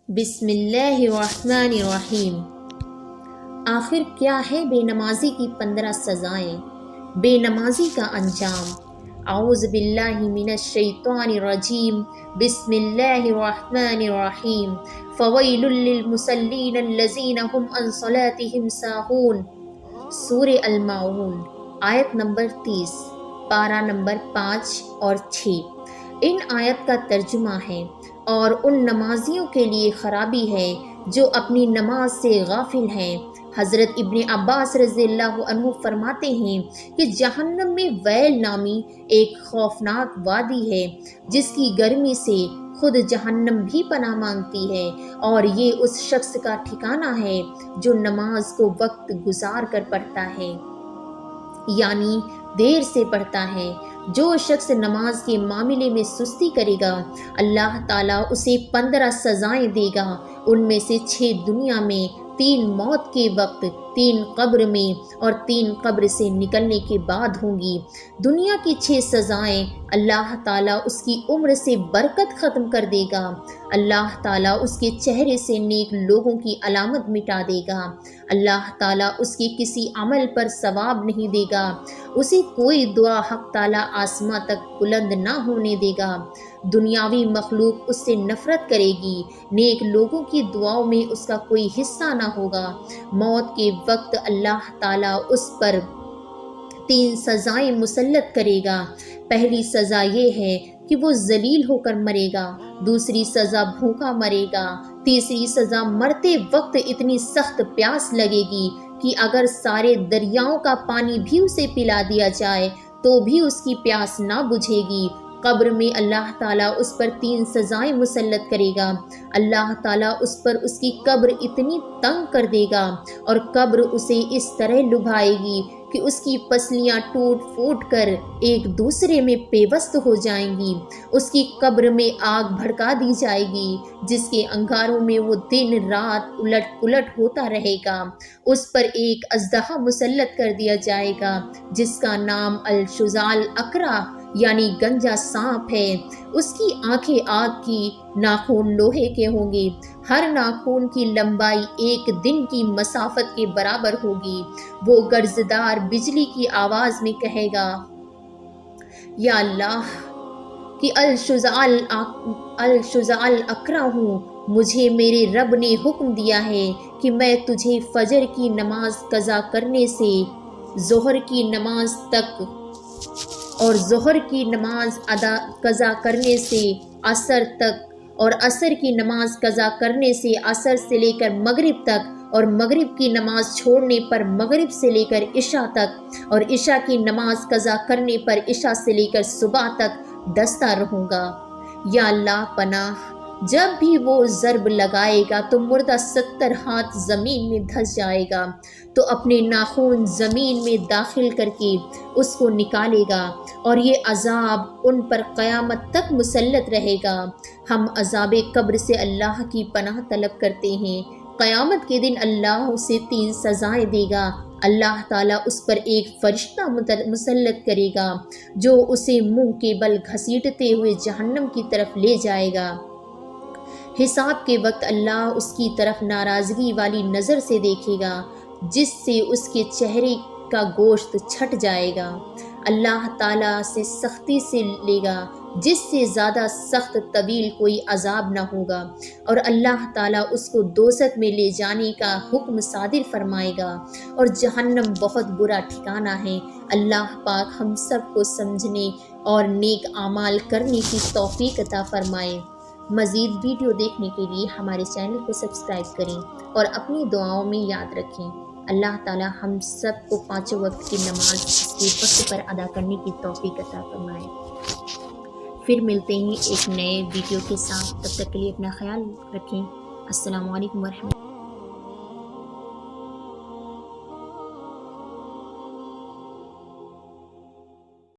بسم اللہ الرحمن الرحیم۔ آخر کیا ہے بے نمازی کی 15 سزائیں، بے نمازی کا انجام۔ اعوذ باللہ من الشیطان الرجیم، بسم اللہ الرحمن الرحیم۔ فویل للمصلین الذین هم عن صلاتهم ساہون۔ سورہ الماعون، آیت نمبر 30، پارہ نمبر 5 اور 6۔ ان آیت کا ترجمہ ہے، اور ان نمازیوں کے لیے خرابی ہے جو اپنی نماز سے غافل ہیں۔ حضرت ابن عباس رضی اللہ عنہ فرماتے ہیں کہ جہنم میں ویل نامی ایک خوفناک وادی ہے جس کی گرمی سے خود جہنم بھی پناہ مانگتی ہے، اور یہ اس شخص کا ٹھکانہ ہے جو نماز کو وقت گزار کر پڑھتا ہے، یعنی دیر سے پڑھتا ہے۔ جو شخص نماز کے معاملے میں سستی کرے گا، اللہ تعالیٰ اسے 15 سزائیں دے گا۔ ان میں سے 6 دنیا میں، 3 موت کے وقت، 3 قبر میں اور 3 قبر سے نکلنے کے بعد ہوں گی۔ دنیا کی 6 سزائیں: اللہ تعالیٰ اس کی عمر سے برکت ختم کر دے گا، اللہ تعالیٰ اس کے چہرے سے نیک لوگوں کی علامت مٹا دے گا، اللہ تعالیٰ اس کے کسی عمل پر ثواب نہیں دے گا، اسے کوئی دعا حق تعالیٰ آسماں تک بلند نہ ہونے دے گا، دنیاوی مخلوق اس سے نفرت کرے گی، نیک لوگوں کی دعاؤں میں اس کا کوئی حصہ نہ ہوگا۔ موت کے وقت اللہ تعالیٰ اس پر 3 سزائیں مسلط کرے گا۔ پہلی سزا یہ ہے کہ وہ ذلیل ہو کر مرے گا، دوسری سزا بھوکا مرے گا، تیسری سزا مرتے وقت اتنی سخت پیاس لگے گی کہ اگر سارے دریاؤں کا پانی بھی اسے پلا دیا جائے تو بھی اس کی پیاس نہ بجھے گی۔ قبر میں اللہ تعالیٰ اس پر 3 سزائیں مسلط کرے گا۔ اللہ تعالیٰ اس پر اس کی قبر اتنی تنگ کر دے گا اور قبر اسے اس طرح لبھائے گی کہ اس کی پسلیاں ٹوٹ پھوٹ کر ایک دوسرے میں پیوست ہو جائیں گی۔ اس کی قبر میں آگ بھڑکا دی جائے گی جس کے انگاروں میں وہ دن رات الٹ پلٹ ہوتا رہے گا۔ اس پر ایک اژدہا مسلط کر دیا جائے گا جس کا نام الشجاع الاقرع یعنی گنجا سانپ ہے۔ اس کی آنکھیں آگ کی، ناخن لوہے کے ہوں گے، ہر ناخن کی لمبائی 1 دن کی مسافت کے برابر ہوگی۔ وہ گرجدار بجلی کی آواز میں کہے گا، یا اللہ کہ الشجاع الاقرع ہوں، مجھے میرے رب نے حکم دیا ہے کہ میں تجھے فجر کی نماز قضا کرنے سے ظہر کی نماز تک اور ظہر کی نماز قضا کرنے سے عصر تک اور عصر کی نماز قضا کرنے سے عصر سے لے کر مغرب تک اور مغرب کی نماز چھوڑنے پر مغرب سے لے کر عشاء تک اور عشاء کی نماز قضا کرنے پر عشاء سے لے کر صبح تک ڈستا رہوں گا۔ یا اللہ پناہ، جب بھی وہ ضرب لگائے گا تو مردہ 70 ہاتھ زمین میں دھس جائے گا، تو اپنے ناخن زمین میں داخل کر کے اس کو نکالے گا، اور یہ عذاب ان پر قیامت تک مسلط رہے گا۔ ہم عذاب قبر سے اللہ کی پناہ طلب کرتے ہیں۔ قیامت کے دن اللہ اسے 3 سزائیں دے گا۔ اللہ تعالیٰ اس پر ایک فرشتہ مسلط کرے گا جو اسے منہ کے بل گھسیٹتے ہوئے جہنم کی طرف لے جائے گا۔ حساب کے وقت اللہ اس کی طرف ناراضگی والی نظر سے دیکھے گا جس سے اس کے چہرے کا گوشت چھٹ جائے گا۔ اللہ تعالیٰ سے سختی سے لے گا جس سے زیادہ سخت طویل کوئی عذاب نہ ہوگا، اور اللہ تعالیٰ اس کو دوزخ میں لے جانے کا حکم صادر فرمائے گا، اور جہنم بہت برا ٹھکانہ ہے۔ اللہ پاک ہم سب کو سمجھنے اور نیک اعمال کرنے کی توفیق عطا فرمائے۔ مزید ویڈیو دیکھنے کے لیے ہمارے چینل کو سبسکرائب کریں اور اپنی دعاؤں میں یاد رکھیں۔ اللہ تعالیٰ ہم سب کو 5 وقت کی نماز کے وقت پر ادا کرنے کی توفیق عطا فرمائے۔ پھر ملتے ہیں ایک نئے ویڈیو کے ساتھ، تب تک کے لیے اپنا خیال رکھیں۔ السلام علیکم ورحمۃ اللہ۔